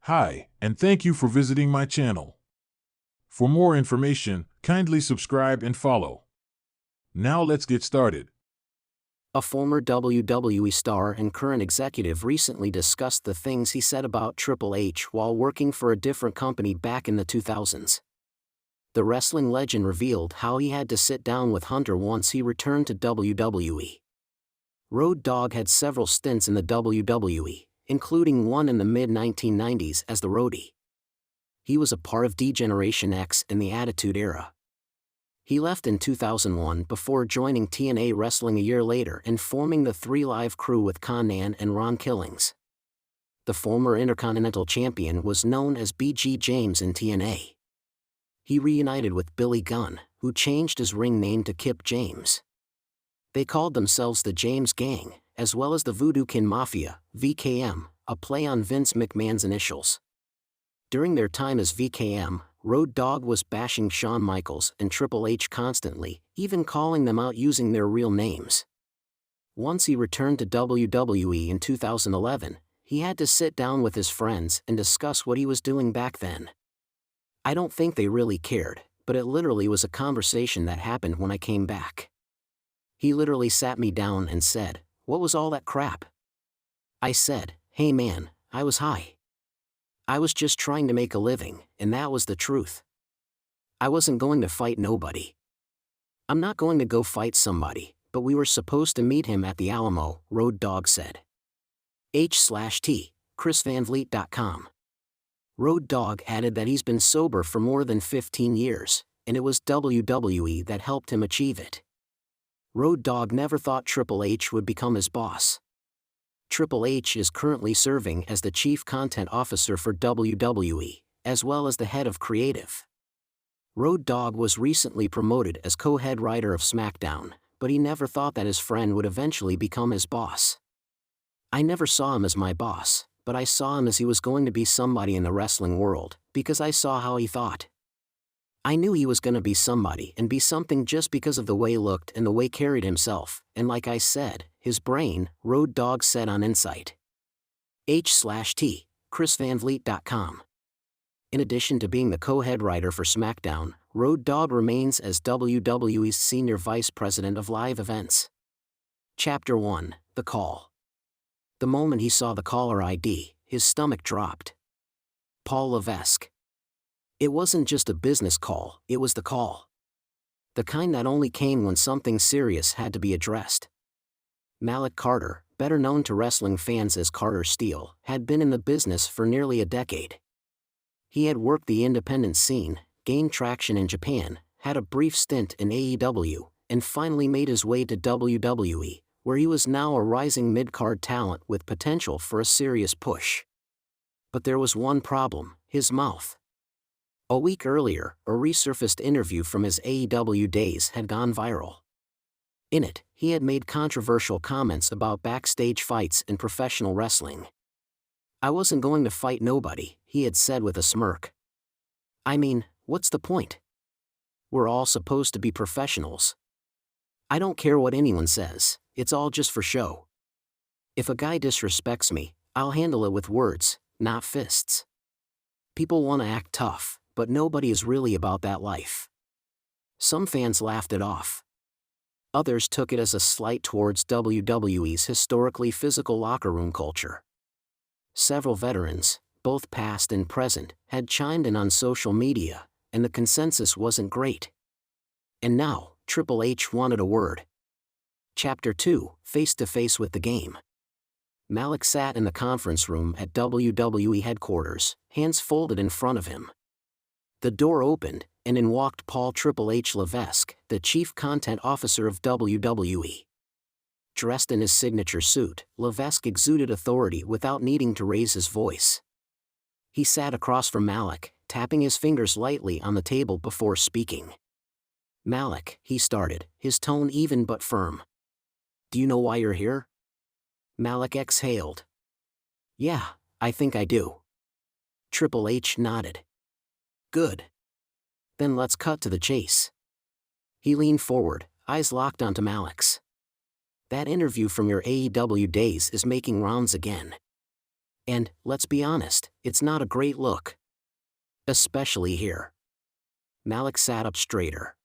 Hi, and thank you for visiting my channel. For more information, kindly subscribe and follow. Now let's get started. A former WWE star and current executive recently discussed the things he said about Triple H while working for a different company back in the 2000s. The wrestling legend revealed how he had to sit down with Hunter once he returned to WWE. Road Dogg had several stints in the WWE, including one in the mid-1990s as the Roadie. He was a part of D-Generation X in the Attitude Era. He left in 2001 before joining TNA Wrestling a year later and forming the 3 Live crew with Konnan and Ron Killings. The former Intercontinental Champion was known as B.G. James in TNA. He reunited with Billy Gunn, who changed his ring name to Kip James. They called themselves the James Gang, as well as the Voodoo Kin Mafia, VKM, a play on Vince McMahon's initials. During their time as VKM, Road Dogg was bashing Shawn Michaels and Triple H constantly, even calling them out using their real names. Once he returned to WWE in 2011, he had to sit down with his friends and discuss what he was doing back then. I don't think they really cared, but it literally was a conversation that happened when I came back. He literally sat me down and said, "What was all that crap?" I said, "Hey man, I was high. I was just trying to make a living, and that was the truth. I wasn't going to fight nobody. I'm not going to go fight somebody, but we were supposed to meet him at the Alamo," Road Dogg said. H/T, ChrisVanVliet.com. Road Dogg added that he's been sober for more than 15 years, and it was WWE that helped him achieve it. Road Dogg never thought Triple H would become his boss. Triple H is currently serving as the Chief Content Officer for WWE, as well as the head of creative. Road Dogg was recently promoted as co-head writer of SmackDown, but he never thought that his friend would eventually become his boss. "I never saw him as my boss, but I saw him as he was going to be somebody in the wrestling world, because I saw how he thought. I knew he was going to be somebody and be something just because of the way he looked and the way he carried himself, and like I said, his brain," Road Dogg said on Insight. H/T, ChrisVanVliet.com. In addition to being the co-head writer for SmackDown, Road Dogg remains as WWE's Senior Vice President of Live Events. Chapter 1, The Call. The moment he saw the caller ID, his stomach dropped. Paul Levesque. It wasn't just a business call, it was the call. The kind that only came when something serious had to be addressed. Malik Carter, better known to wrestling fans as Carter Steele, had been in the business for nearly a decade. He had worked the independent scene, gained traction in Japan, had a brief stint in AEW, and finally made his way to WWE, where he was now a rising mid-card talent with potential for a serious push. But there was one problem: his mouth. A week earlier, a resurfaced interview from his AEW days had gone viral. In it, he had made controversial comments about backstage fights in professional wrestling. "I wasn't going to fight nobody," he had said with a smirk. "I mean, what's the point? We're all supposed to be professionals. I don't care what anyone says, it's all just for show. If a guy disrespects me, I'll handle it with words, not fists. People want to act tough, but nobody is really about that life." Some fans laughed it off. Others took it as a slight towards WWE's historically physical locker room culture. Several veterans, both past and present, had chimed in on social media, and the consensus wasn't great. And now, Triple H wanted a word. Chapter 2, Face to Face with the Game. Malik sat in the conference room at WWE headquarters, hands folded in front of him. The door opened, and in walked Paul Triple H Levesque, the Chief Content Officer of WWE. Dressed in his signature suit, Levesque exuded authority without needing to raise his voice. He sat across from Malik, tapping his fingers lightly on the table before speaking. "Malik," he started, his tone even but firm. "Do you know why you're here?" Malik exhaled. "Yeah, I think I do." Triple H nodded. "Good. Then let's cut to the chase." He leaned forward, eyes locked onto Malik's. "That interview from your AEW days is making rounds again. And, let's be honest, it's not a great look. Especially here. Malik sat up straighter.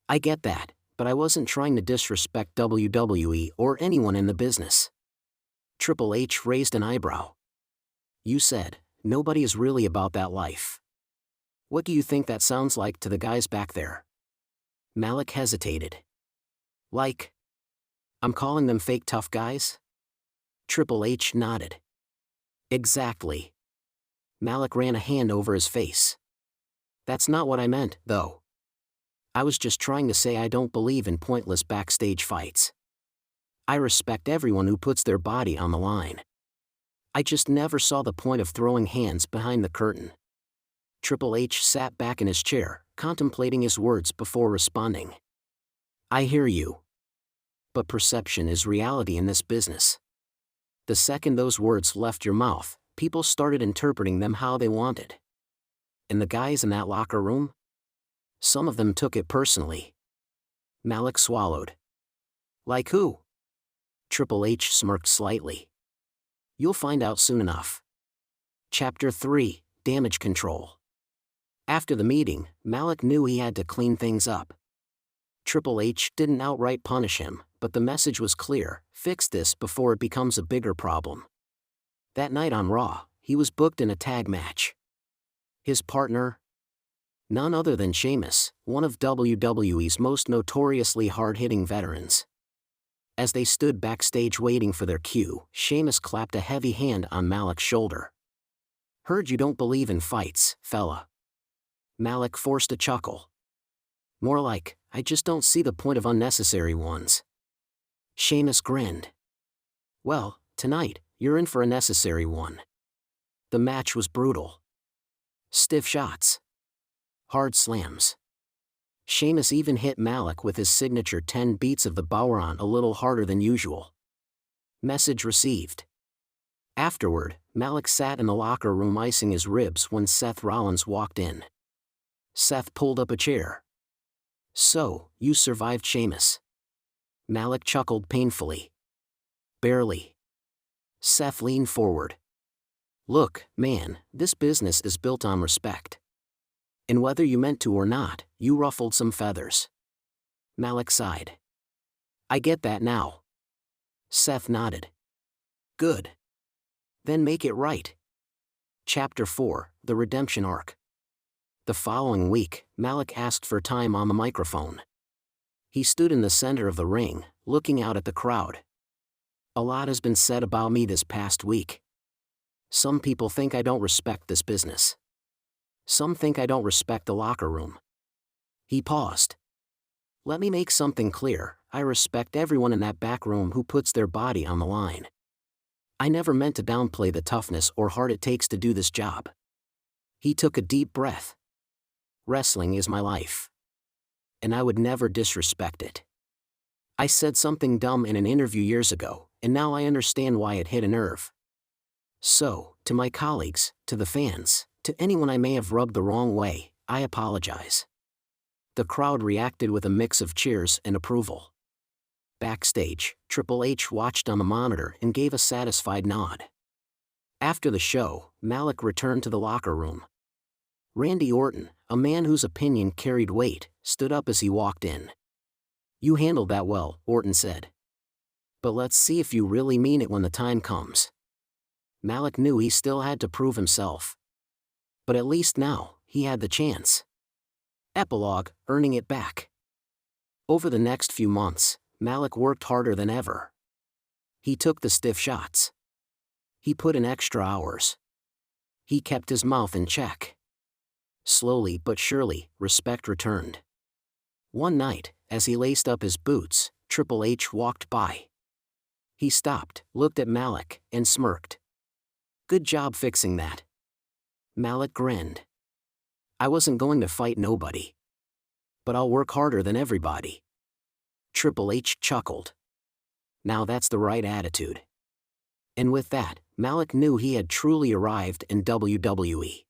I get that, but I wasn't trying to disrespect WWE or anyone in the business. Triple H raised an eyebrow. You said, nobody is really about that life. What do you think that sounds like to the guys back there? Malik hesitated. Like, I'm calling them fake tough guys? Triple H nodded. Exactly. Malik ran a hand over his face. That's not what I meant, though. I was just trying to say I don't believe in pointless backstage fights. I respect everyone who puts their body on the line. I just never saw the point of throwing hands behind the curtain. Triple H sat back in his chair, contemplating his words before responding. I hear you. But perception is reality in this business. The second those words left your mouth, people started interpreting them how they wanted. And the guys in that locker room? Some of them took it personally. Malik swallowed. Like who? Triple H smirked slightly. You'll find out soon enough. Chapter 3, Damage Control. After the meeting, Malik knew he had to clean things up. Triple H didn't outright punish him, but the message was clear: fix this before it becomes a bigger problem. That night on Raw, he was booked in a tag match. His partner? None other than Sheamus, one of WWE's most notoriously hard-hitting veterans. As they stood backstage waiting for their cue, Sheamus clapped a heavy hand on Malik's shoulder. Heard you don't believe in fights, fella. Malik forced a chuckle. More like, I just don't see the point of unnecessary ones. Sheamus grinned. Well, tonight, you're in for a necessary one. The match was brutal. Stiff shots. Hard slams. Sheamus even hit Malik with his signature 10 beats of the Bowron a little harder than usual. Message received. Afterward, Malik sat in the locker room icing his ribs when Seth Rollins walked in. Seth pulled up a chair. So, you survived Sheamus. Malik chuckled painfully. Barely. Seth leaned forward. Look, man, this business is built on respect. And whether you meant to or not, you ruffled some feathers. Malik sighed. I get that now. Seth nodded. Good. Then make it right. Chapter 4, The Redemption Arc. The following week, Malik asked for time on the microphone. He stood in the center of the ring, looking out at the crowd. A lot has been said about me this past week. Some people think I don't respect this business. Some think I don't respect the locker room. He paused. Let me make something clear: I respect everyone in that back room who puts their body on the line. I never meant to downplay the toughness or heart it takes to do this job. He took a deep breath. Wrestling is my life. And I would never disrespect it. I said something dumb in an interview years ago, and now I understand why it hit a nerve. So, to my colleagues, to the fans, to anyone I may have rubbed the wrong way, I apologize. The crowd reacted with a mix of cheers and approval. Backstage, Triple H watched on the monitor and gave a satisfied nod. After the show, Malik returned to the locker room. Randy Orton, a man whose opinion carried weight, stood up as he walked in. You handled that well, Orton said. But let's see if you really mean it when the time comes. Malik knew he still had to prove himself. But at least now, he had the chance. Epilogue, earning it back. Over the next few months, Malik worked harder than ever. He took the stiff shots. He put in extra hours. He kept his mouth in check. Slowly but surely, respect returned. One night, as he laced up his boots, Triple H walked by. He stopped, looked at Malik, and smirked. Good job fixing that. Malik grinned. I wasn't going to fight nobody. But I'll work harder than everybody. Triple H chuckled. Now that's the right attitude. And with that, Malik knew he had truly arrived in WWE.